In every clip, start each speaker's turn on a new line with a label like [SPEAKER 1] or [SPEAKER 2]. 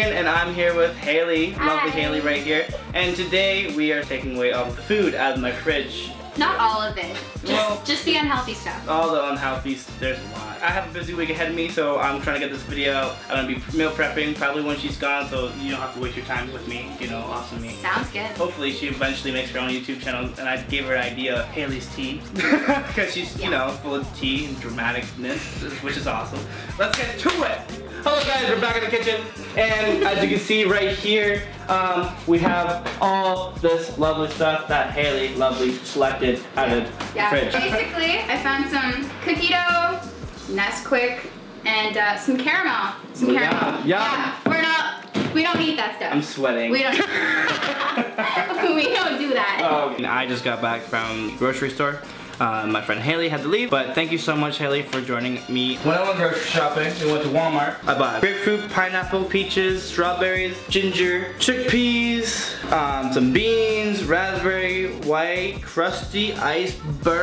[SPEAKER 1] Ryan, and I'm here with Hailey, lovely
[SPEAKER 2] Hi.
[SPEAKER 1] Hailey right here. And today we are taking away all the food out of my fridge.
[SPEAKER 2] Not all of it.
[SPEAKER 1] Well,
[SPEAKER 2] Just the unhealthy stuff.
[SPEAKER 1] All the unhealthy, there's a lot. I have a busy week ahead of me, so I'm trying to get this video out. I'm gonna be meal prepping probably when she's gone, so you don't have to waste your time with me, you know, awesome me.
[SPEAKER 2] Sounds good.
[SPEAKER 1] Hopefully she eventually makes her own YouTube channel, and I gave her an idea, Hailey's Tea, because she's, you know, full of tea and dramaticness, which is awesome. Let's get to it. Hello guys, we're back in the kitchen, and as you can see right here, we have all this lovely stuff that Hailey lovely selected out of the fridge.
[SPEAKER 2] Basically, I found some cookie dough, Nesquik, and some caramel. Yeah, we don't eat that stuff.
[SPEAKER 1] I'm sweating.
[SPEAKER 2] We don't. We don't do that.
[SPEAKER 1] Oh, and I just got back from the grocery store. My friend Hailey had to leave, but thank you so much, Hailey, for joining me. When I went grocery shopping, we went to Walmart. I bought grapefruit, pineapple, peaches, strawberries, ginger, chickpeas, some beans, raspberry, white, crusty iceberg.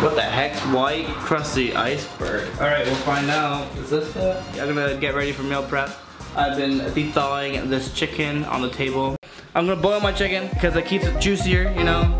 [SPEAKER 1] What the heck's white, crusty iceberg? All right, we'll find out. Is this it? I'm gonna get ready for meal prep. I've been de-thawing this chicken on the table. I'm gonna boil my chicken because it keeps it juicier, you know.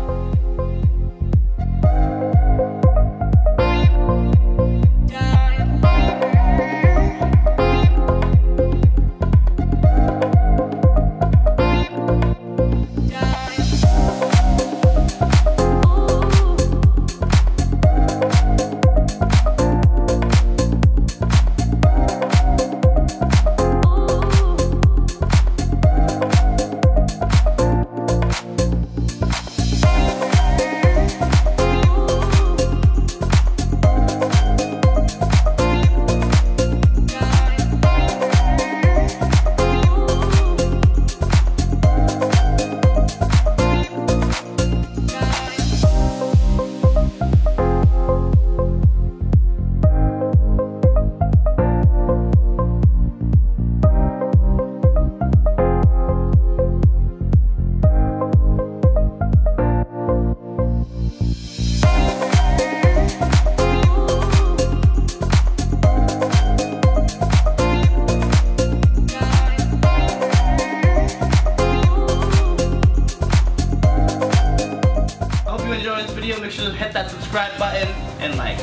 [SPEAKER 1] Make sure to hit that subscribe button and like.